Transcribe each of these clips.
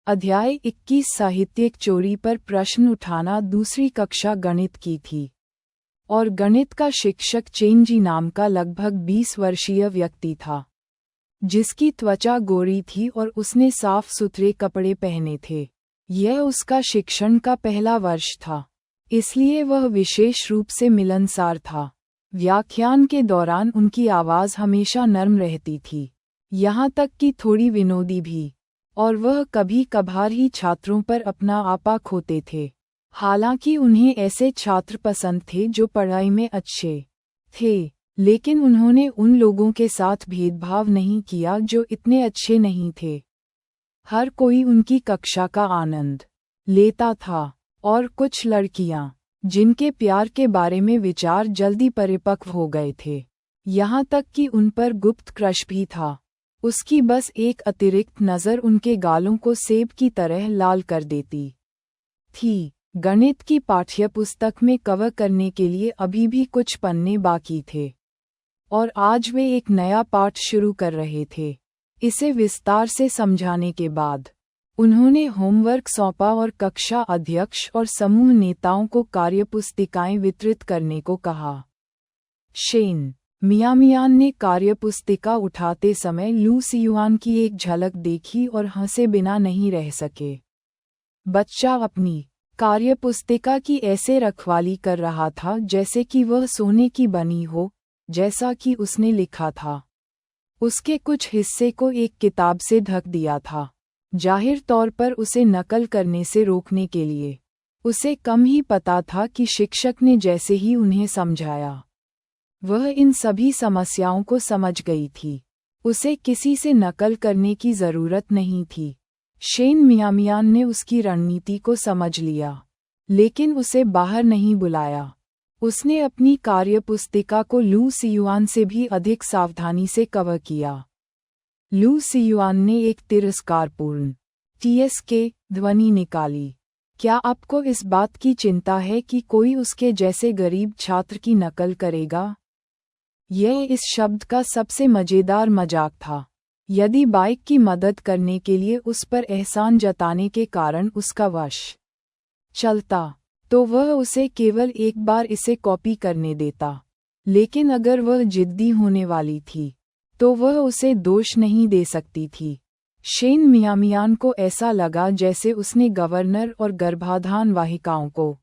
अध्याय 21 साहित्यिक चोरी पर प्रश्न उठाना। दूसरी कक्षा गणित की थी और गणित का शिक्षक चेनजी नाम का लगभग 20 वर्षीय व्यक्ति था, जिसकी त्वचा गोरी थी और उसने साफ सुथरे कपड़े पहने थे। यह उसका शिक्षण का पहला वर्ष था, इसलिए वह विशेष रूप से मिलनसार था। व्याख्यान के दौरान उनकी आवाज़ हमेशा नर्म रहती थी, यहाँ तक कि थोड़ी विनोदी भी, और वह कभी कभार ही छात्रों पर अपना आपा खोते थे। हालांकि उन्हें ऐसे छात्र पसंद थे जो पढ़ाई में अच्छे थे, लेकिन उन्होंने उन लोगों के साथ भेदभाव नहीं किया जो इतने अच्छे नहीं थे। हर कोई उनकी कक्षा का आनंद लेता था, और कुछ लड़कियां, जिनके प्यार के बारे में विचार जल्दी परिपक्व हो गए थे, यहाँ तक कि उन पर गुप्त क्रश भी था। उसकी बस एक अतिरिक्त नज़र उनके गालों को सेब की तरह लाल कर देती थी। गणित की पाठ्यपुस्तक में कवर करने के लिए अभी भी कुछ पन्ने बाकी थे, और आज वे एक नया पाठ शुरू कर रहे थे। इसे विस्तार से समझाने के बाद उन्होंने होमवर्क सौंपा और कक्षा अध्यक्ष और समूह नेताओं को कार्यपुस्तिकाएं वितरित करने को कहा। शेन मियामियान ने कार्यपुस्तिका उठाते समय लू सियुआन की एक झलक देखी और हंसे बिना नहीं रह सके। बच्चा अपनी कार्यपुस्तिका की ऐसे रखवाली कर रहा था जैसे कि वह सोने की बनी हो, जैसा कि उसने लिखा था। उसके कुछ हिस्से को एक किताब से ढक दिया था, जाहिर तौर पर उसे नकल करने से रोकने के लिए। उसे कम ही पता था कि शिक्षक ने जैसे ही उन्हें समझाया, वह इन सभी समस्याओं को समझ गई थी। उसे किसी से नकल करने की ज़रूरत नहीं थी। शेन मियामियान ने उसकी रणनीति को समझ लिया, लेकिन उसे बाहर नहीं बुलाया। उसने अपनी कार्यपुस्तिका को लू सियुआन से भी अधिक सावधानी से कवर किया। लू सियुआन ने एक तिरस्कारपूर्ण "टीएसके" ध्वनि निकाली। क्या आपको इस बात की चिंता है कि कोई उसके जैसे गरीब छात्र की नकल करेगा? यह इस शब्द का सबसे मज़ेदार मजाक था। यदि बाइक की मदद करने के लिए उस पर एहसान जताने के कारण उसका वश चलता, तो वह उसे केवल एक बार इसे कॉपी करने देता। लेकिन अगर वह जिद्दी होने वाली थी, तो वह उसे दोष नहीं दे सकती थी। शेन मियामियान को ऐसा लगा जैसे उसने गवर्नर और गर्भाधान वाहिकाओं को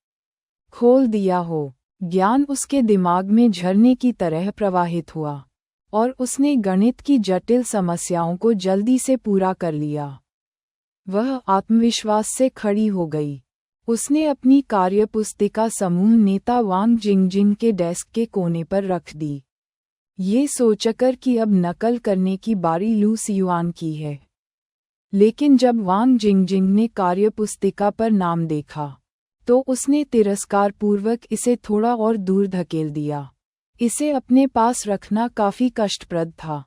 खोल दिया हो। ज्ञान उसके दिमाग में झरने की तरह प्रवाहित हुआ, और उसने गणित की जटिल समस्याओं को जल्दी से पूरा कर लिया। वह आत्मविश्वास से खड़ी हो गई। उसने अपनी कार्यपुस्तिका समूह नेता वांग जिंगजिंग के डेस्क के कोने पर रख दी, ये सोचकर कि अब नकल करने की बारी लू सियुआन की है। लेकिन जब वांग जिंगजिंग ने कार्यपुस्तिका पर नाम देखा, तो उसने तिरस्कारपूर्वक इसे थोड़ा और दूर धकेल दिया। इसे अपने पास रखना काफी कष्टप्रद था।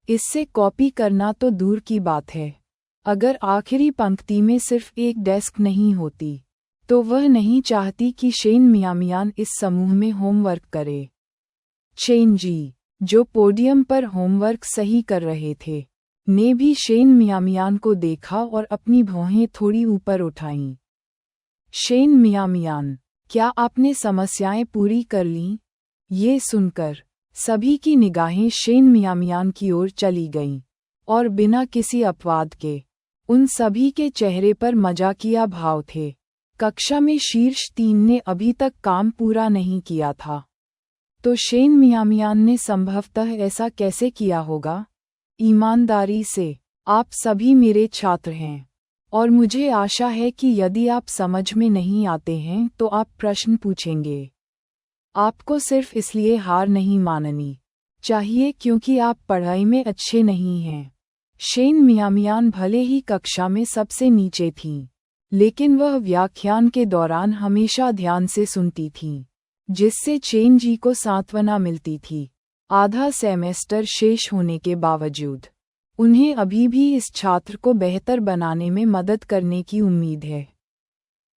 इससे कॉपी करना तो दूर की बात है, अगर आखिरी पंक्ति में सिर्फ एक डेस्क नहीं होती, तो वह नहीं चाहती कि शेन मियामियान इस समूह में होमवर्क करे। चेनजी, जो पोडियम पर होमवर्क सही कर रहे थे, ने भी शेन मियामियान को देखा और अपनी भौहें थोड़ी ऊपर उठाईं। शेन मियामियान, क्या आपने समस्याएं पूरी कर लीं? ये सुनकर सभी की निगाहें शेन मियामियान की ओर चली गईं, और बिना किसी अपवाद के उन सभी के चेहरे पर मजाकिया भाव थे। कक्षा में शीर्ष 3 ने अभी तक काम पूरा नहीं किया था, तो शेन मियामियान ने संभवतः ऐसा कैसे किया होगा? ईमानदारी से, आप सभी मेरे छात्र हैं, और मुझे आशा है कि यदि आप समझ में नहीं आते हैं तो आप प्रश्न पूछेंगे। आपको सिर्फ इसलिए हार नहीं माननी चाहिए क्योंकि आप पढ़ाई में अच्छे नहीं हैं। शेन मियामियान भले ही कक्षा में सबसे नीचे थीं, लेकिन वह व्याख्यान के दौरान हमेशा ध्यान से सुनती थीं, जिससे चेनजी को सांत्वना मिलती थी। आधा सेमेस्टर शेष होने के बावजूद उन्हें अभी भी इस छात्र को बेहतर बनाने में मदद करने की उम्मीद है।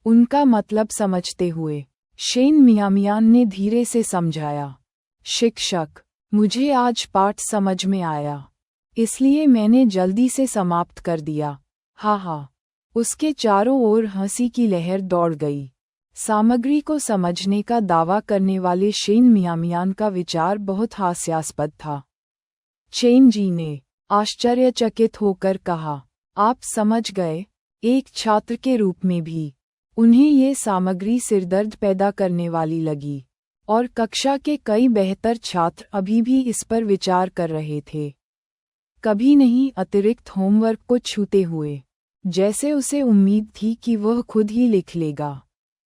उनका मतलब समझते हुए शेन मियामियान ने धीरे से समझाया, शिक्षक, मुझे आज पाठ समझ में आया, इसलिए मैंने जल्दी से समाप्त कर दिया। हा हा। उसके चारों ओर हंसी की लहर दौड़ गई। सामग्री को समझने का दावा करने वाले शेन मियामियान का विचार बहुत हास्यास्पद था। चेन जी ने आश्चर्यचकित होकर कहा, आप समझ गए? एक छात्र के रूप में भी उन्हें ये सामग्री सिरदर्द पैदा करने वाली लगी, और कक्षा के कई बेहतर छात्र अभी भी इस पर विचार कर रहे थे। कभी नहीं अतिरिक्त होमवर्क को छूते हुए, जैसे उसे उम्मीद थी कि वह खुद ही लिख लेगा।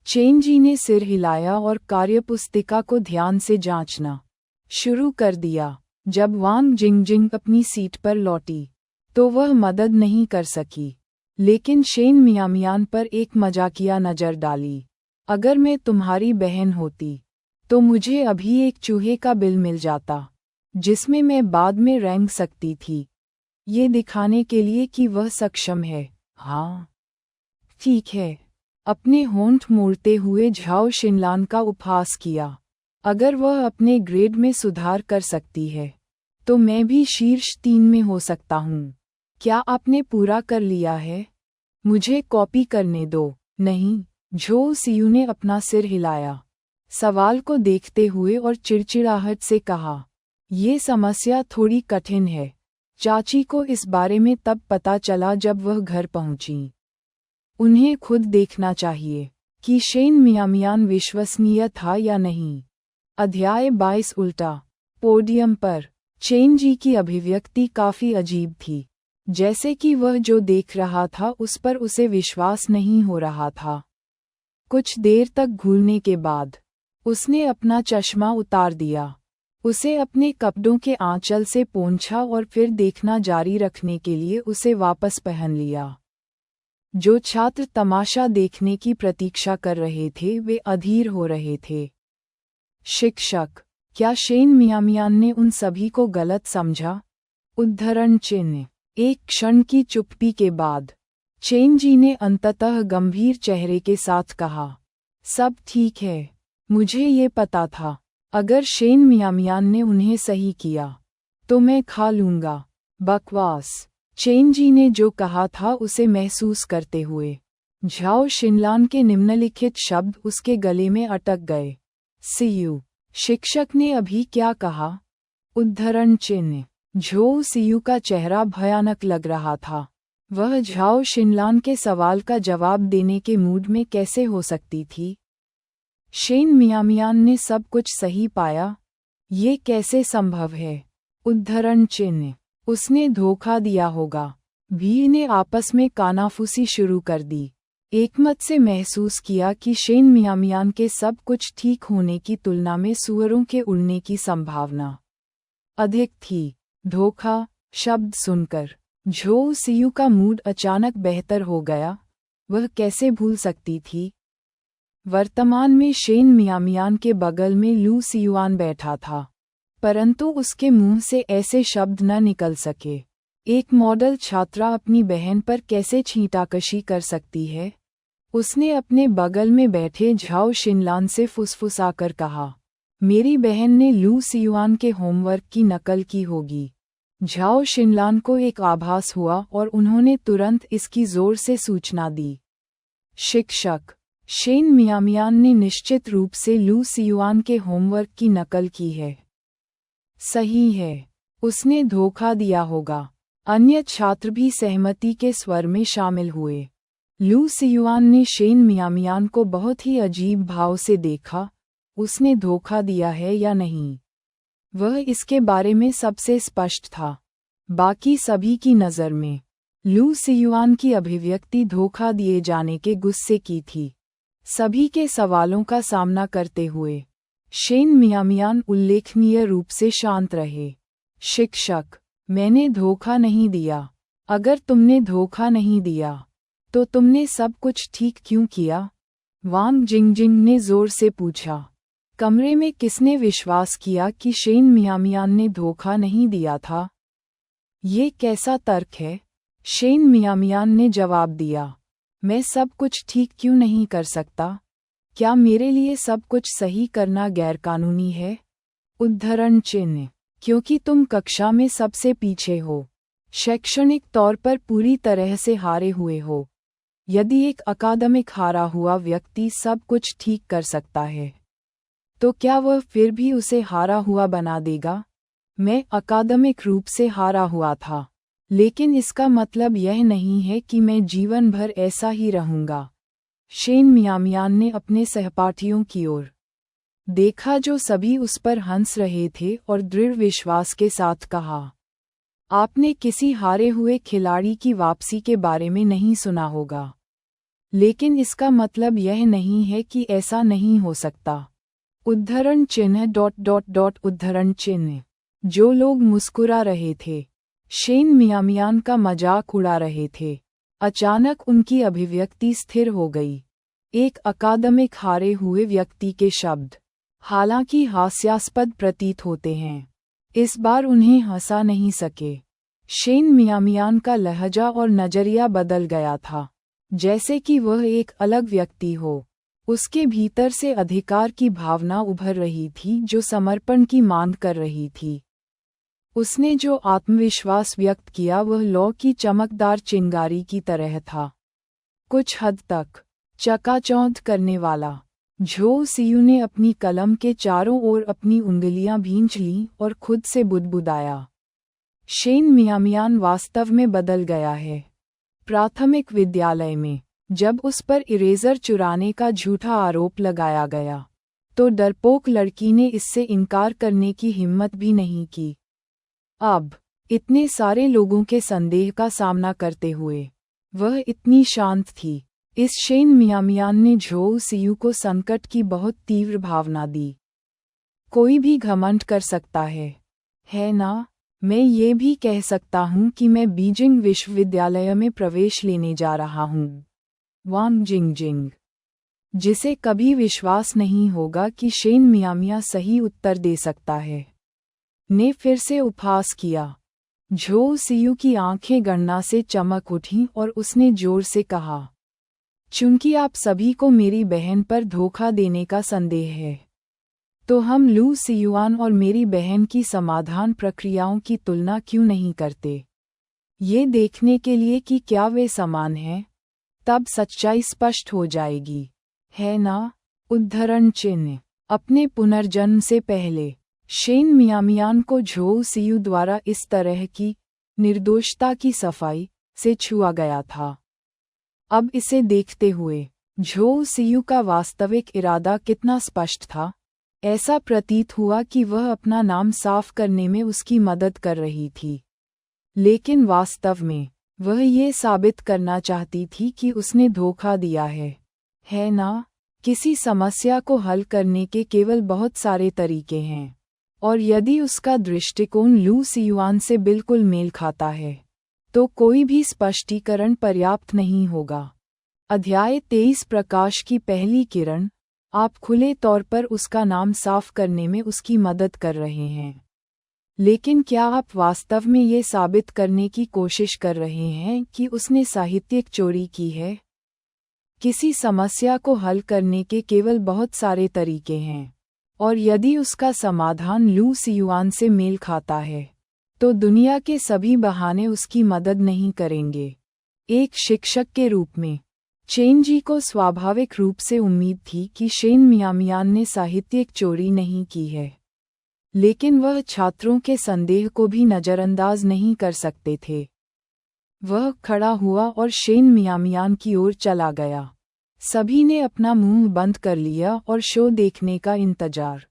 चेन जी ने सिर हिलाया और कार्यपुस्तिका को ध्यान से जांचना शुरू कर दिया। जब वांग जिंगजिंग अपनी सीट पर लौटी तो वह मदद नहीं कर सकी, लेकिन शेन मियामियान पर एक मजाकिया नज़र डाली। अगर मैं तुम्हारी बहन होती तो मुझे अभी एक चूहे का बिल मिल जाता, जिसमें मैं बाद में रेंग सकती थी, ये दिखाने के लिए कि वह सक्षम है। हाँ ठीक है। अपने होंठ मोड़ते हुए झाओ शिनलान का उपहास किया। अगर वह अपने ग्रेड में सुधार कर सकती है तो मैं भी शीर्ष 3 में हो सकता हूँ। क्या आपने पूरा कर लिया है? मुझे कॉपी करने दो। नहीं, झो सियू ने अपना सिर हिलाया, सवाल को देखते हुए, और चिड़चिड़ाहट से कहा, ये समस्या थोड़ी कठिन है। चाची को इस बारे में तब पता चला जब वह घर पहुंची। उन्हें खुद देखना चाहिए कि शेन मियामियान विश्वसनीय था या नहीं। अध्याय 22 उल्टा। पोडियम पर चेन जी की अभिव्यक्ति काफी अजीब थी, जैसे कि वह जो देख रहा था उस पर उसे विश्वास नहीं हो रहा था। कुछ देर तक घूरने के बाद उसने अपना चश्मा उतार दिया, उसे अपने कपड़ों के आंचल से पोंछा और फिर देखना जारी रखने के लिए उसे वापस पहन लिया। जो छात्र तमाशा देखने की प्रतीक्षा कर रहे थे वे अधीर हो रहे थे। शिक्षक, क्या शेन मियामियान ने उन सभी को गलत समझा? उद्धरण चिन्ह। एक क्षण की चुप्पी के बाद चेन जी ने अंततः गंभीर चेहरे के साथ कहा, सब ठीक है। मुझे ये पता था, अगर शेन मियामियान ने उन्हें सही किया तो मैं खा लूंगा। बकवास। चेन जी ने जो कहा था उसे महसूस करते हुए झाओ शिनलान के निम्नलिखित शब्द उसके गले में अटक गए। सीयू। शिक्षक ने अभी क्या कहा? उद्धरण चिन्ह। झो सियू का चेहरा भयानक लग रहा था। वह झाओ शिनलान के सवाल का जवाब देने के मूड में कैसे हो सकती थी? शेन मियामियान ने सब कुछ सही पाया? ये कैसे संभव है? उद्धरण चिन्ह। उसने धोखा दिया होगा। भीड़ ने आपस में कानाफूसी शुरू कर दी। एकमत से महसूस किया कि शेन मियामियान के सब कुछ ठीक होने की तुलना में सूअरों के उड़ने की संभावना अधिक थी। धोखा शब्द सुनकर झो सियू का मूड अचानक बेहतर हो गया। वह कैसे भूल सकती थी? वर्तमान में शेन मियामियान के बगल में लू सियुआन बैठा था, परंतु उसके मुंह से ऐसे शब्द न निकल सके। एक मॉडल छात्रा अपनी बहन पर कैसे छींटाकशी कर सकती है? उसने अपने बगल में बैठे झाओ शिनलान से फुसफुसाकर कहा, मेरी बहन ने लू सियुआन के होमवर्क की नकल की होगी। झाओ शिनलान को एक आभास हुआ और उन्होंने तुरंत इसकी जोर से सूचना दी। शिक्षक, शेन मियामियान ने निश्चित रूप से लू सियुआन के होमवर्क की नकल की है। सही है, उसने धोखा दिया होगा। अन्य छात्र भी सहमति के स्वर में शामिल हुए। लू सियुआन ने शेन मियामियान को बहुत ही अजीब भाव से देखा। उसने धोखा दिया है या नहीं, वह इसके बारे में सबसे स्पष्ट था। बाकी सभी की नज़र में लू सियुआन की अभिव्यक्ति धोखा दिए जाने के गुस्से की थी। सभी के सवालों का सामना करते हुए शेन मियामियान उल्लेखनीय रूप से शांत रहे। शिक्षक, मैंने धोखा नहीं दिया। अगर तुमने धोखा नहीं दिया तो तुमने सब कुछ ठीक क्यों किया? वांग जिंगजिंग ने जोर से पूछा। कमरे में किसने विश्वास किया कि शेन मियामियान ने धोखा नहीं दिया था? ये कैसा तर्क है? शेन मियामियान ने जवाब दिया, मैं सब कुछ ठीक क्यों नहीं कर सकता? क्या मेरे लिए सब कुछ सही करना गैरकानूनी है? उद्धरण चिन्ह। क्योंकि तुम कक्षा में सबसे पीछे हो, शैक्षणिक तौर पर पूरी तरह से हारे हुए हो। यदि एक अकादमिक हारा हुआ व्यक्ति सब कुछ ठीक कर सकता है, तो क्या वह फिर भी उसे हारा हुआ बना देगा? मैं अकादमिक रूप से हारा हुआ था, लेकिन इसका मतलब यह नहीं है कि मैं जीवन भर ऐसा ही रहूंगा। शेन मियामियान ने अपने सहपाठियों की ओर देखा जो सभी उस पर हंस रहे थे और दृढ़ विश्वास के साथ कहा, आपने किसी हारे हुए खिलाड़ी की वापसी के बारे में नहीं सुना होगा, लेकिन इसका मतलब यह नहीं है कि ऐसा नहीं हो सकता। उद्धरण चिन्ह उद्धरण चिन्ह। जो लोग मुस्कुरा रहे थे, शेन मियामियान का मजाक उड़ा रहे थे, अचानक उनकी अभिव्यक्ति स्थिर हो गई। एक अकादमिक हारे हुए व्यक्ति के शब्द, हालांकि हास्यास्पद प्रतीत होते हैं, इस बार उन्हें हंसा नहीं सके। शेन मियामियान का लहजा और नजरिया बदल गया था, जैसे कि वह एक अलग व्यक्ति हो। उसके भीतर से अधिकार की भावना उभर रही थी जो समर्पण की मांग कर रही थी। उसने जो आत्मविश्वास व्यक्त किया वह लौ की चमकदार चिंगारी की तरह था, कुछ हद तक चकाचौंध करने वाला। झो सियू ने अपनी कलम के चारों ओर अपनी उंगलियां भींच लीं और खुद से बुदबुदाया, शेन मियामियान वास्तव में बदल गया है। प्राथमिक विद्यालय में जब उस पर इरेजर चुराने का झूठा आरोप लगाया गया, तो डरपोक लड़की ने इससे इनकार करने की हिम्मत भी नहीं की। अब इतने सारे लोगों के संदेह का सामना करते हुए वह इतनी शांत थी। इस शेन मियामियान ने झो सियू को संकट की बहुत तीव्र भावना दी। कोई भी घमंड कर सकता है ना? मैं ये भी कह सकता हूँ कि मैं बीजिंग विश्वविद्यालय में प्रवेश लेने जा रहा हूँ। वांग जिंगजिंग, जिसे कभी विश्वास नहीं होगा कि शेन मियामिया सही उत्तर दे सकता है, ने फिर से उपहास किया। झो सियू की आंखें गणना से चमक उठीं और उसने जोर से कहा, चूंकि आप सभी को मेरी बहन पर धोखा देने का संदेह है, तो हम लू सियुआन और मेरी बहन की समाधान प्रक्रियाओं की तुलना क्यों नहीं करते, ये देखने के लिए कि क्या वे समान हैं? तब सच्चाई स्पष्ट हो जाएगी, है ना? उद्धरण चिन्ह। अपने पुनर्जन्म से पहले शेन मियामियान को झो सियू द्वारा इस तरह की निर्दोषता की सफाई से छुआ गया था। अब इसे देखते हुए झो सियू का वास्तविक इरादा कितना स्पष्ट था। ऐसा प्रतीत हुआ कि वह अपना नाम साफ करने में उसकी मदद कर रही थी, लेकिन वास्तव में वह ये साबित करना चाहती थी कि उसने धोखा दिया है ना? किसी समस्या को हल करने के केवल बहुत सारे तरीके हैं, और यदि उसका दृष्टिकोण लू सियुआन से बिल्कुल मेल खाता है, तो कोई भी स्पष्टीकरण पर्याप्त नहीं होगा। अध्याय 23 प्रकाश की पहली किरण। आप खुले तौर पर उसका नाम साफ करने में उसकी मदद कर रहे हैं, लेकिन क्या आप वास्तव में ये साबित करने की कोशिश कर रहे हैं कि उसने साहित्यिक चोरी की है? किसी समस्या को हल करने के केवल बहुत सारे तरीके हैं, और यदि उसका समाधान लू सियुआन से मेल खाता है, तो दुनिया के सभी बहाने उसकी मदद नहीं करेंगे। एक शिक्षक के रूप में चेन जी को स्वाभाविक रूप से उम्मीद थी कि शेन मियामियान ने साहित्यिक चोरी नहीं की है, लेकिन वह छात्रों के संदेह को भी नज़रअंदाज नहीं कर सकते थे। वह खड़ा हुआ और शेन मियामियान की ओर चला गया। सभी ने अपना मुंह बंद कर लिया और शो देखने का इंतजार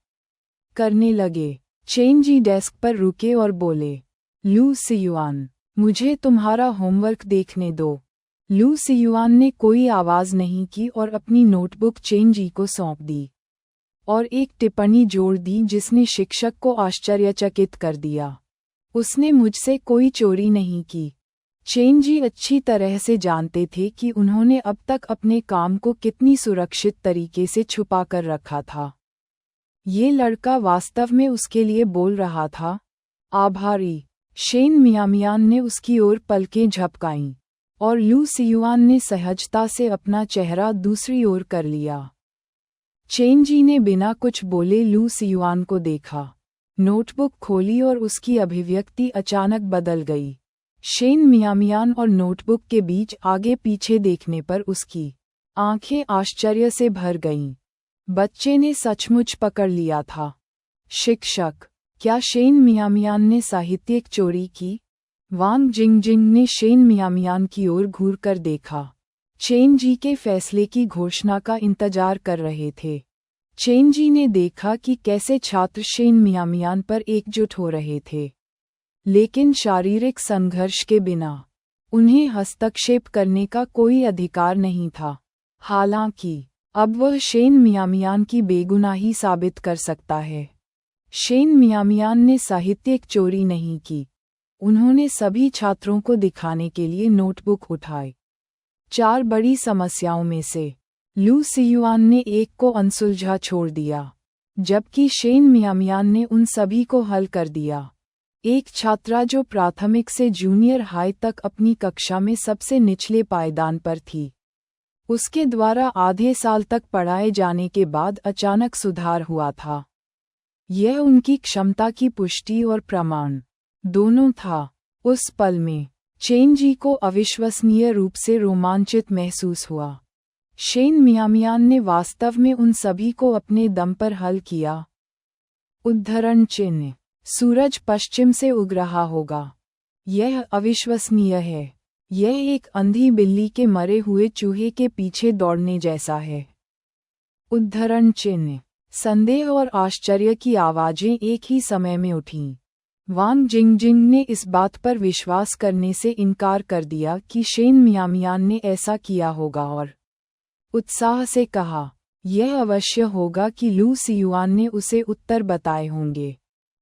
करने लगे। चेन जी डेस्क पर रुके और बोले, लू सियुआन, मुझे तुम्हारा होमवर्क देखने दो। लू सियुआन ने कोई आवाज़ नहीं की और अपनी नोटबुक चेन जी को सौंप दी, और एक टिप्पणी जोड़ दी जिसने शिक्षक को आश्चर्यचकित कर दिया। उसने मुझसे कोई चोरी नहीं की। चेन जी अच्छी तरह से जानते थे कि उन्होंने अब तक अपने काम को कितनी सुरक्षित तरीके से छुपा कर रखा था। ये लड़का वास्तव में उसके लिए बोल रहा था। आभारी। शेन मियामियान ने उसकी ओर पलकें झपकाईं, और लू सियुआन ने सहजता से अपना चेहरा दूसरी ओर कर लिया। चेन जी ने बिना कुछ बोले लू सियुआन को देखा, नोटबुक खोली और उसकी अभिव्यक्ति अचानक बदल गई। शेन मियामियान और नोटबुक के बीच आगे पीछे देखने पर उसकी आंखें आश्चर्य से भर गईं। बच्चे ने सचमुच पकड़ लिया था। शिक्षक, क्या शेन मियामियान ने साहित्यिक चोरी की? वांग जिंगजिंग ने शेन मियामियान की ओर घूरकर देखा। चेन जी के फैसले की घोषणा का इंतजार कर रहे थे। चेन जी ने देखा कि कैसे छात्र शेन मियामियान पर एकजुट हो रहे थे, लेकिन शारीरिक संघर्ष के बिना उन्हें हस्तक्षेप करने का कोई अधिकार नहीं था। हालांकि अब वह शेन मियामियान की बेगुनाही साबित कर सकता है। शेन मियामियान ने साहित्यिक चोरी नहीं की। उन्होंने सभी छात्रों को दिखाने के लिए नोटबुक उठाई। 4 बड़ी समस्याओं में से लू सियुआन ने एक को अनसुलझा छोड़ दिया, जबकि शेन मियामियान ने उन सभी को हल कर दिया। एक छात्रा जो प्राथमिक से जूनियर हाई तक अपनी कक्षा में सबसे निचले पायदान पर थी, उसके द्वारा आधे साल तक पढ़ाए जाने के बाद अचानक सुधार हुआ था। यह उनकी क्षमता की पुष्टि और प्रमाण दोनों था। उस पल में चेन जी को अविश्वसनीय रूप से रोमांचित महसूस हुआ। शेन मियामियान ने वास्तव में उन सभी को अपने दम पर हल किया। उद्धरण चिन्ह, सूरज पश्चिम से उग रहा होगा। यह अविश्वसनीय है। यह एक अंधी बिल्ली के मरे हुए चूहे के पीछे दौड़ने जैसा है। उद्धरण चिन्ह, संदेह और आश्चर्य की आवाजें एक ही समय में उठीं। वांग जिंगजिंग ने इस बात पर विश्वास करने से इनकार कर दिया कि शेन मियामियान ने ऐसा किया होगा और उत्साह से कहा, यह अवश्य होगा कि लू सियुआन ने उसे उत्तर बताए होंगे।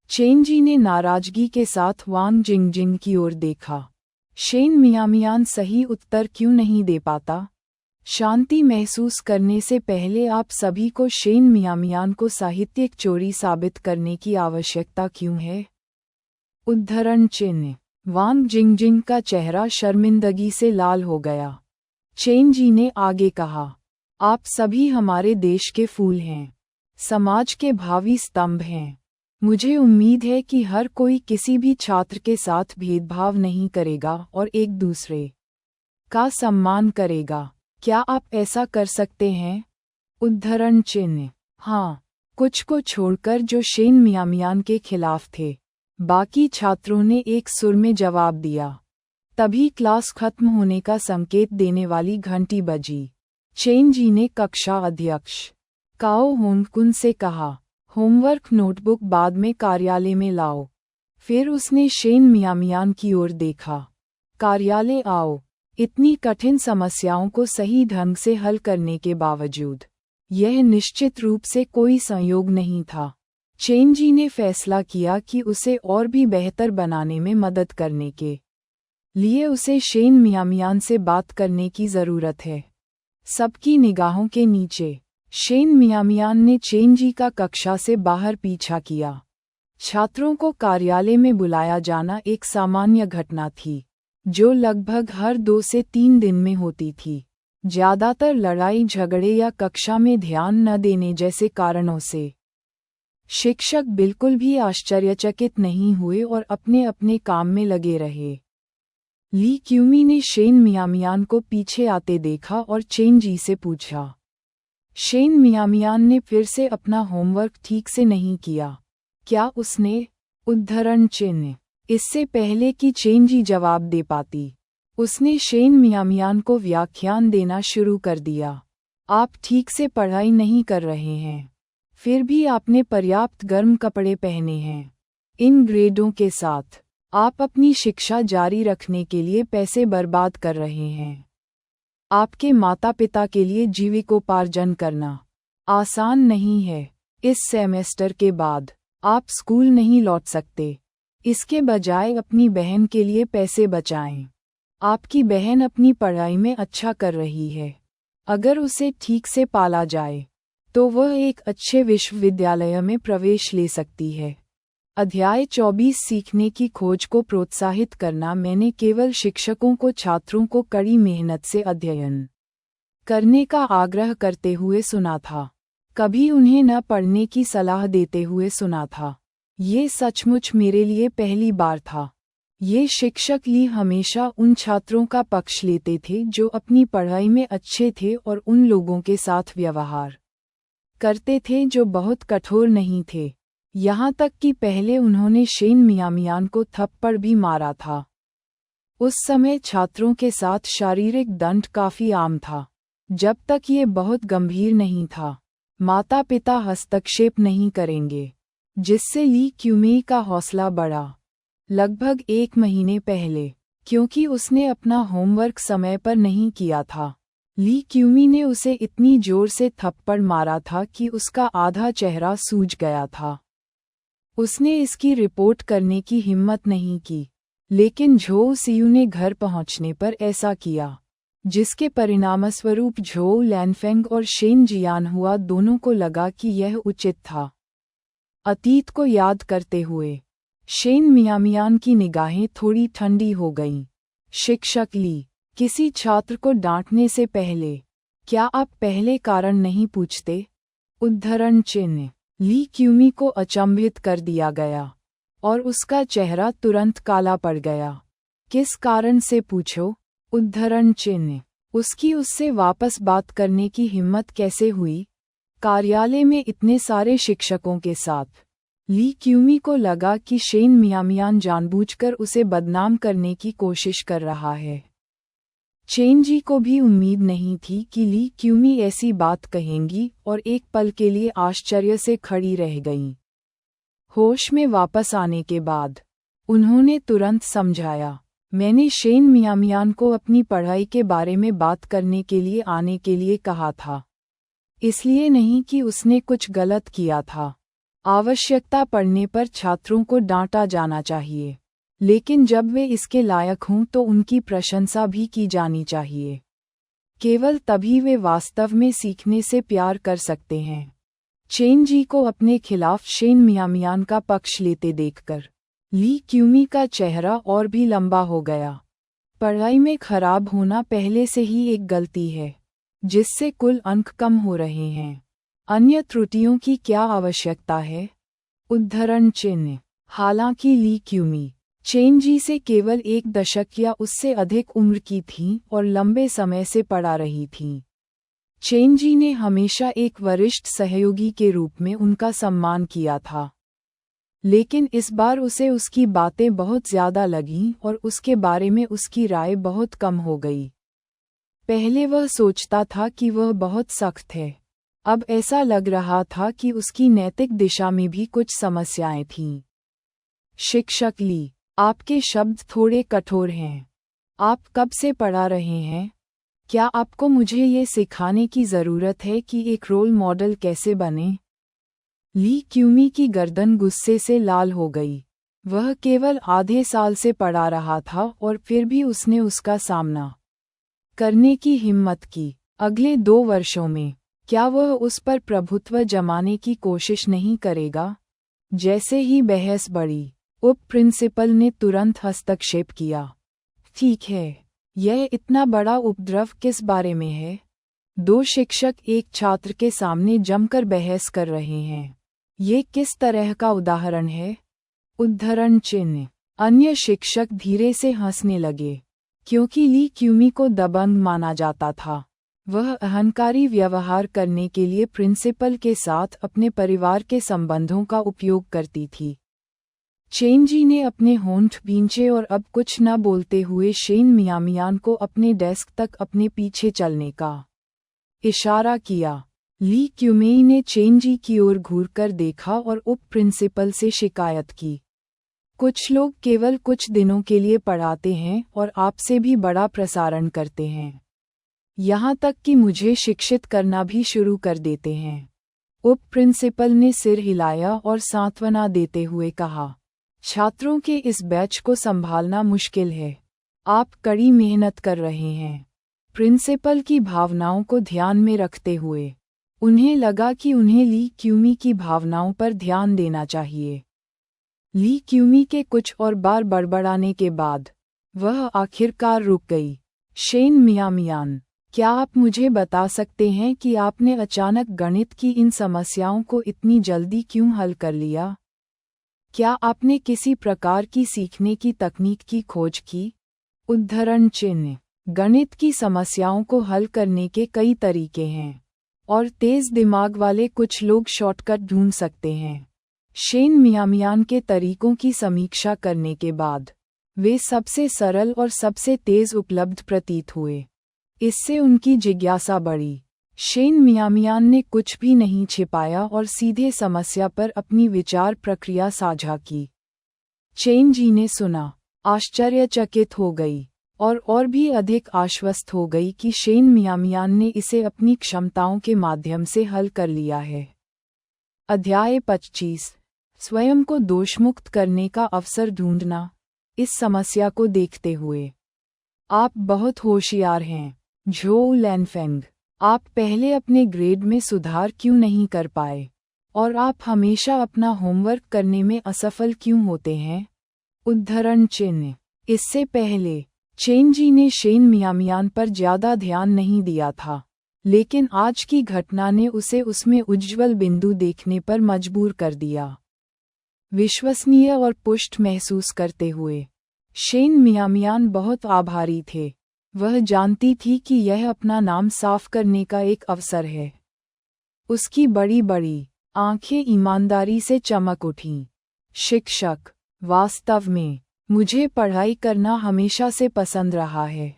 चेन जी ने नाराजगी के साथ वांग जिंगजिंग की ओर देखा। शेन मियामियान सही उत्तर क्यों नहीं दे पाता? शांति महसूस करने से पहले आप सभी को शेन मियामियान को साहित्यिक चोरी साबित करने की आवश्यकता क्यों है? उद्धरण चिन्ह, वांग जिंगजिंग का चेहरा शर्मिंदगी से लाल हो गया। चेन जी ने आगे कहा, आप सभी हमारे देश के फूल हैं, समाज के भावी स्तंभ हैं। मुझे उम्मीद है कि हर कोई किसी भी छात्र के साथ भेदभाव नहीं करेगा और एक दूसरे का सम्मान करेगा। क्या आप ऐसा कर सकते हैं? उद्धरण चिन्ह, हाँ, कुछ को छोड़कर जो शेन मियामियान के खिलाफ थे। बाकी छात्रों ने एक सुर में जवाब दिया। तभी क्लास खत्म होने का संकेत देने वाली घंटी बजी। चेन जी ने कक्षा अध्यक्ष काओ होंगकुन से कहा, होमवर्क नोटबुक बाद में कार्यालय में लाओ। फिर उसने शेन मियामियान की ओर देखा। कार्यालय आओ। इतनी कठिन समस्याओं को सही ढंग से हल करने के बावजूद यह निश्चित रूप से कोई संयोग नहीं था। चेन जी ने फैसला किया कि उसे और भी बेहतर बनाने में मदद करने के लिए उसे शेन मियामियान से बात करने की ज़रूरत है। सबकी निगाहों के नीचे शेन मियामियान ने चेन जी का कक्षा से बाहर पीछा किया। छात्रों को कार्यालय में बुलाया जाना एक सामान्य घटना थी, जो लगभग हर 2 से 3 दिन में होती थी। ज़्यादातर लड़ाई झगड़े या कक्षा में ध्यान न देने जैसे कारणों से शिक्षक बिल्कुल भी आश्चर्यचकित नहीं हुए और अपने अपने काम में लगे रहे। ली क्यूमी ने शेन मियामियान को पीछे आते देखा और चेन जी से पूछा। शेन मियामियान ने फिर से अपना होमवर्क ठीक से नहीं किया। क्या उसने? उद्धरण चिन्ह, इससे पहले कि चेन जी जवाब दे पाती, उसने शेन मियामियान को व्याख्यान देना शुरू कर दिया। आप ठीक से पढ़ाई नहीं कर रहे हैं, फिर भी आपने पर्याप्त गर्म कपड़े पहने हैं। इन ग्रेडों के साथ आप अपनी शिक्षा जारी रखने के लिए पैसे बर्बाद कर रहे हैं। आपके माता पिता के लिए जीविकोपार्जन करना आसान नहीं है। इस सेमेस्टर के बाद आप स्कूल नहीं लौट सकते। इसके बजाय अपनी बहन के लिए पैसे बचाएं। आपकी बहन अपनी पढ़ाई में अच्छा कर रही है। अगर उसे ठीक से पाला जाए तो वह एक अच्छे विश्वविद्यालय में प्रवेश ले सकती है। अध्याय 24 सीखने की खोज को प्रोत्साहित करना। मैंने केवल शिक्षकों को छात्रों को कड़ी मेहनत से अध्ययन करने का आग्रह करते हुए सुना था, कभी उन्हें न पढ़ने की सलाह देते हुए सुना था। ये सचमुच मेरे लिए पहली बार था। ये शिक्षक ली हमेशा उन छात्रों का पक्ष लेते थे जो अपनी पढ़ाई में अच्छे थे और उन लोगों के साथ व्यवहार करते थे जो बहुत कठोर नहीं थे। यहाँ तक कि पहले उन्होंने शेन मियामियान को थप्पड़ भी मारा था। उस समय छात्रों के साथ शारीरिक दंड काफी आम था, जब तक ये बहुत गंभीर नहीं था। माता पिता हस्तक्षेप नहीं करेंगे, जिससे ली क्यूमी का हौसला बढ़ा। लगभग 1 महीने पहले, क्योंकि उसने अपना होमवर्क समय पर नहीं किया था, ली क्यूमी ने उसे इतनी जोर से थप्पड़ मारा था कि उसका आधा चेहरा सूज गया था। उसने इसकी रिपोर्ट करने की हिम्मत नहीं की, लेकिन झोउ सियू ने घर पहुंचने पर ऐसा किया, जिसके परिणामस्वरूप झोउ लैनफेंग और शेन जियानहुआ दोनों को लगा कि यह उचित था। अतीत को याद करते हुए शेन मियामियान की निगाहें थोड़ी ठंडी हो गईं। शिक्षक ली, किसी छात्र को डांटने से पहले क्या आप पहले कारण नहीं पूछते? उद्धरण चिन्ह। ली क्यूमी को अचंभित कर दिया गया और उसका चेहरा तुरंत काला पड़ गया। किस कारण से पूछो? उद्धरण चिन्ह। उसकी उससे वापस बात करने की हिम्मत कैसे हुई? कार्यालय में इतने सारे शिक्षकों के साथ ली क्यूमी को लगा कि शेन मियामियान जानबूझकर उसे बदनाम करने की कोशिश कर रहा है। चेंजी को भी उम्मीद नहीं थी कि ली क्यूमी ऐसी बात कहेंगी और एक पल के लिए आश्चर्य से खड़ी रह गईं। होश में वापस आने के बाद उन्होंने तुरंत समझाया, मैंने शेन मियामियान को अपनी पढ़ाई के बारे में बात करने के लिए आने के लिए कहा था, इसलिए नहीं कि उसने कुछ गलत किया था। आवश्यकता पड़ने पर छात्रों को डांटा जाना चाहिए, लेकिन जब वे इसके लायक हों तो उनकी प्रशंसा भी की जानी चाहिए। केवल तभी वे वास्तव में सीखने से प्यार कर सकते हैं। चेंजी को अपने खिलाफ शेन मियामियान का पक्ष लेते देखकर ली क्यूमी का चेहरा और भी लंबा हो गया। पढ़ाई में खराब होना पहले से ही एक गलती है, जिससे कुल अंक कम हो रहे हैं। अन्य त्रुटियों की क्या आवश्यकता है? उद्धरण चिन्ह। हालांकि ली क्यूमी चेंजी से केवल 1 दशक या उससे अधिक उम्र की थीं और लंबे समय से पढ़ा रही थीं, चेंजी ने हमेशा एक वरिष्ठ सहयोगी के रूप में उनका सम्मान किया था। लेकिन इस बार उसे उसकी बातें बहुत ज्यादा लगीं और उसके बारे में उसकी राय बहुत कम हो गई। पहले वह सोचता था कि वह बहुत सख्त है, अब ऐसा लग रहा था कि उसकी नैतिक दिशा में भी कुछ समस्याएं थीं। शिक्षक ली, आपके शब्द थोड़े कठोर हैं। आप कब से पढ़ा रहे हैं? क्या आपको मुझे ये सिखाने की ज़रूरत है कि एक रोल मॉडल कैसे बने? ली क्यूमी की गर्दन गुस्से से लाल हो गई। वह केवल आधे साल से पढ़ा रहा था और फिर भी उसने उसका सामना करने की हिम्मत की। अगले 2 वर्षों में क्या वह उस पर प्रभुत्व जमाने की कोशिश नहीं करेगा? जैसे ही बहस बढ़ी, उप प्रिंसिपल ने तुरंत हस्तक्षेप किया। ठीक है, यह इतना बड़ा उपद्रव किस बारे में है? 2 शिक्षक एक छात्र के सामने जमकर बहस कर रहे हैं। ये किस तरह का उदाहरण है? उद्धरण चिन्ह। अन्य शिक्षक धीरे से हंसने लगे, क्योंकि ली क्यूमी को दबंग माना जाता था। वह अहंकारी व्यवहार करने के लिए प्रिंसिपल के साथ अपने परिवार के संबंधों का उपयोग करती थी। चेंजी ने अपने होंठ भींचे और अब कुछ न बोलते हुए शेन मियामियान को अपने डेस्क तक अपने पीछे चलने का इशारा किया। ली क्यूमेई ने चेंजी की ओर घूरकर देखा और उप प्रिंसिपल से शिकायत की। कुछ लोग केवल कुछ दिनों के लिए पढ़ाते हैं और आपसे भी बड़ा प्रसारण करते हैं, यहाँ तक कि मुझे शिक्षित करना भी शुरू कर देते हैं। उप प्रिंसिपल ने सिर हिलाया और सांत्वना देते हुए कहा, छात्रों के इस बैच को संभालना मुश्किल है। आप कड़ी मेहनत कर रहे हैं। प्रिंसिपल की भावनाओं को ध्यान में रखते हुए उन्हें लगा कि उन्हें ली क्यूमी की भावनाओं पर ध्यान देना चाहिए। ली क्यूमी के कुछ और बार बड़बड़ाने के बाद वह आखिरकार रुक गई। शेन मियामियान, क्या आप मुझे बता सकते हैं कि आपने अचानक गणित की इन समस्याओं को इतनी जल्दी क्यों हल कर लिया? क्या आपने किसी प्रकार की सीखने की तकनीक की खोज की? उद्धरण चिन्ह। गणित की समस्याओं को हल करने के कई तरीके हैं, और तेज दिमाग वाले कुछ लोग शॉर्टकट ढूंढ सकते हैं। शेन मियामियान के तरीकों की समीक्षा करने के बाद वे सबसे सरल और सबसे तेज उपलब्ध प्रतीत हुए। इससे उनकी जिज्ञासा बढ़ी। शेन मियामियान ने कुछ भी नहीं छिपाया और सीधे समस्या पर अपनी विचार प्रक्रिया साझा की। चेन जी ने सुना, आश्चर्यचकित हो गई और भी अधिक आश्वस्त हो गई कि शेन मियामियान ने इसे अपनी क्षमताओं के माध्यम से हल कर लिया है। अध्याय 25। स्वयं को दोषमुक्त करने का अवसर ढूंढना। इस समस्या को देखते हुए आप बहुत होशियार हैं, झोउ लैनफेंग। आप पहले अपने ग्रेड में सुधार क्यों नहीं कर पाए? और आप हमेशा अपना होमवर्क करने में असफल क्यों होते हैं? उद्धरण चिन्ह। इससे पहले चेन जी ने शेन मियामियान पर ज्यादा ध्यान नहीं दिया था, लेकिन आज की घटना ने उसे उसमें उज्ज्वल बिंदु देखने पर मजबूर कर दिया। विश्वसनीय और पुष्ट महसूस करते हुए शेन मियामियान बहुत आभारी थे। वह जानती थी कि यह अपना नाम साफ करने का एक अवसर है। उसकी बड़ी बड़ी आंखें ईमानदारी से चमक उठीं। शिक्षक, वास्तव में मुझे पढ़ाई करना हमेशा से पसंद रहा है।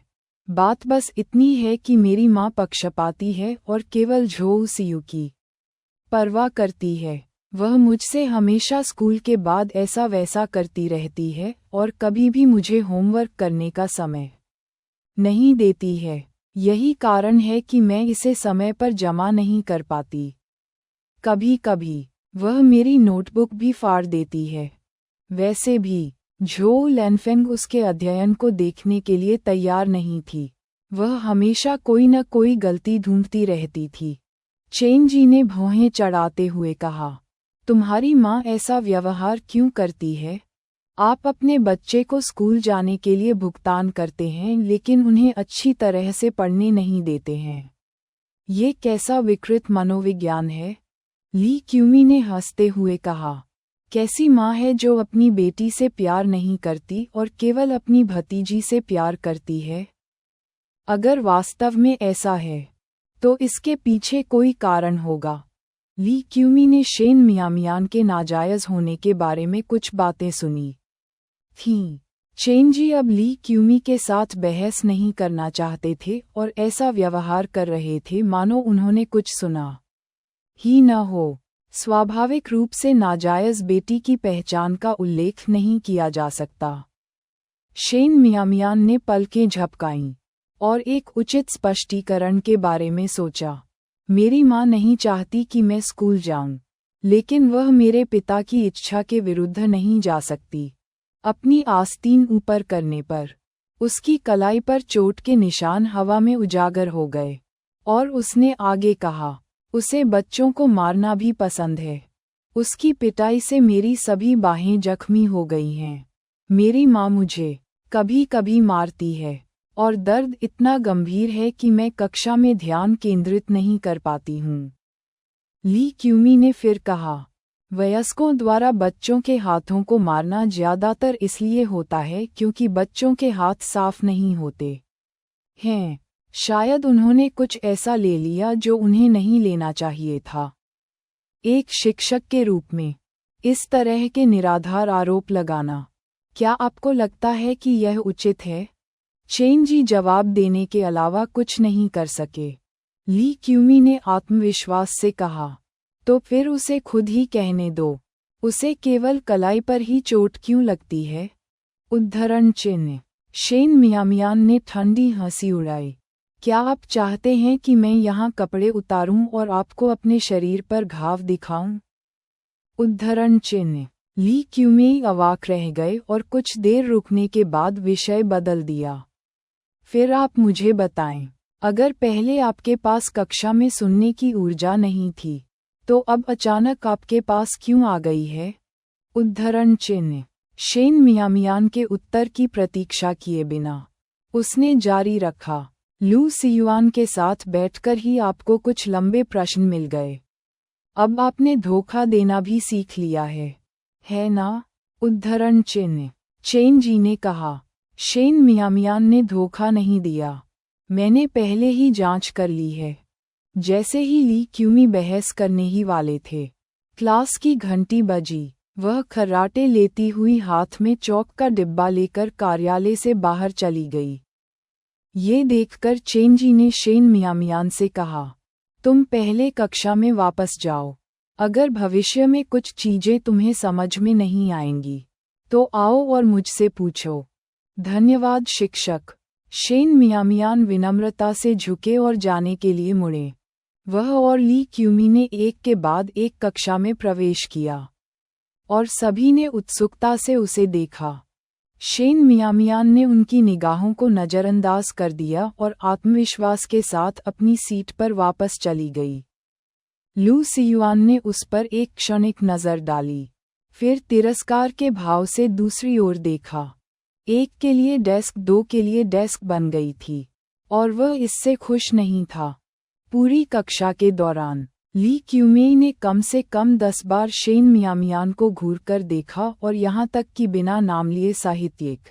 बात बस इतनी है कि मेरी माँ पक्षपाती है और केवल झोउ सियू की परवाह करती है। वह मुझसे हमेशा स्कूल के बाद ऐसा वैसा करती रहती है और कभी भी मुझे होमवर्क करने का समय नहीं देती है। यही कारण है कि मैं इसे समय पर जमा नहीं कर पाती। कभी कभी वह मेरी नोटबुक भी फाड़ देती है। वैसे भी झोउ लैनफेंग उसके अध्ययन को देखने के लिए तैयार नहीं थी। वह हमेशा कोई न कोई गलती ढूंढती रहती थी। चेन जी ने भौहें चढ़ाते हुए कहा, तुम्हारी माँ ऐसा व्यवहार क्यों करती है? आप अपने बच्चे को स्कूल जाने के लिए भुगतान करते हैं लेकिन उन्हें अच्छी तरह से पढ़ने नहीं देते हैं। ये कैसा विकृत मनोविज्ञान है? ली क्यूमी ने हंसते हुए कहा, कैसी माँ है जो अपनी बेटी से प्यार नहीं करती और केवल अपनी भतीजी से प्यार करती है? अगर वास्तव में ऐसा है तो इसके पीछे कोई कारण होगा। ली क्यूमी ने शेन मियामियान के नाजायज होने के बारे में कुछ बातें सुनी थीं। चेन जी अब ली क्यूमी के साथ बहस नहीं करना चाहते थे और ऐसा व्यवहार कर रहे थे मानो उन्होंने कुछ सुना ही न हो। स्वाभाविक रूप से नाजायज बेटी की पहचान का उल्लेख नहीं किया जा सकता। शेन मियामियान ने पलकें झपकाईं और एक उचित स्पष्टीकरण के बारे में सोचा। मेरी माँ नहीं चाहती कि मैं स्कूल जाऊं, लेकिन वह मेरे पिता की इच्छा के विरुद्ध नहीं जा सकती। अपनी आस्तीन ऊपर करने पर उसकी कलाई पर चोट के निशान हवा में उजागर हो गए और उसने आगे कहा, उसे बच्चों को मारना भी पसंद है। उसकी पिटाई से मेरी सभी बाहें जख्मी हो गई हैं। मेरी माँ मुझे कभी कभी मारती है और दर्द इतना गंभीर है कि मैं कक्षा में ध्यान केंद्रित नहीं कर पाती हूँ। ली क्यूमी ने फिर कहा, वयस्कों द्वारा बच्चों के हाथों को मारना ज्यादातर इसलिए होता है क्योंकि बच्चों के हाथ साफ नहीं होते हैं। शायद उन्होंने कुछ ऐसा ले लिया जो उन्हें नहीं लेना चाहिए था। एक शिक्षक के रूप में इस तरह के निराधार आरोप लगाना, क्या आपको लगता है कि यह उचित है? चेन जी जवाब देने के अलावा कुछ नहीं कर सके। ली क्यूमी ने आत्मविश्वास से कहा, तो फिर उसे खुद ही कहने दो। उसे केवल कलाई पर ही चोट क्यों लगती है? उद्धरण चिन्ह। शेन मियामियान ने ठंडी हंसी उड़ाई। क्या आप चाहते हैं कि मैं यहाँ कपड़े उतारूं और आपको अपने शरीर पर घाव दिखाऊं? उद्धरण चिन्ह। ली क्यूमी अवाक रह गए और कुछ देर रुकने के बाद विषय बदल दिया। फिर आप मुझे बताएं, अगर पहले आपके पास कक्षा में सुनने की ऊर्जा नहीं थी, तो अब अचानक आपके पास क्यों आ गई है? उद्धरण चिन्ह। शेन मियामियान के उत्तर की प्रतीक्षा किए बिना उसने जारी रखा, लू सियुआन के साथ बैठकर ही आपको कुछ लंबे प्रश्न मिल गए। अब आपने धोखा देना भी सीख लिया है है ना? उद्धरण चिन्ह। चेन जी ने कहा। शेन मियामियान ने धोखा नहीं दिया। मैंने पहले ही जांच कर ली है। जैसे ही ली क्यूमी बहस करने ही वाले थे, क्लास की घंटी बजी। वह खर्राटे लेती हुई हाथ में चौक का डिब्बा लेकर कार्यालय से बाहर चली गई। ये देखकर चेंजी ने शेन मियामियान से कहा, तुम पहले कक्षा में वापस जाओ। अगर भविष्य में कुछ चीजें तुम्हें समझ में नहीं आएंगी तो आओ और मुझसे पूछो। धन्यवाद शिक्षक। शेन मियामियान विनम्रता से झुके और जाने के लिए मुड़े। वह और ली क्यूमी ने एक के बाद एक कक्षा में प्रवेश किया और सभी ने उत्सुकता से उसे देखा। शेन मियामियान ने उनकी निगाहों को नज़रअंदाज कर दिया और आत्मविश्वास के साथ अपनी सीट पर वापस चली गई। लू सियुआन ने उस पर एक क्षणिक नज़र डाली, फिर तिरस्कार के भाव से दूसरी ओर देखा। एक के लिए डेस्क, दो के लिए डेस्क बन गई थी और वह इससे खुश नहीं था। पूरी कक्षा के दौरान ली क्यूमेई ने कम से कम 10 बार शेन मियामियान को घूरकर देखा और यहाँ तक कि बिना नाम लिए साहित्यिक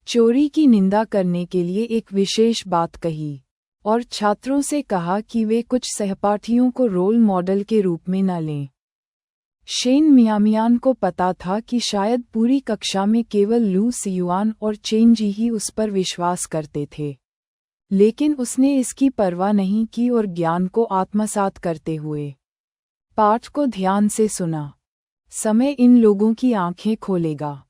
चोरी की निंदा करने के लिए एक विशेष बात कही और छात्रों से कहा कि वे कुछ सहपाठियों को रोल मॉडल के रूप में न लें। शेन मियामियान को पता था कि शायद पूरी कक्षा में केवल लू सियुआन और चेन जी ही उस पर विश्वास करते थे, लेकिन उसने इसकी परवाह नहीं की और ज्ञान को आत्मसात करते हुए पाठ को ध्यान से सुना। समय इन लोगों की आंखें खोलेगा।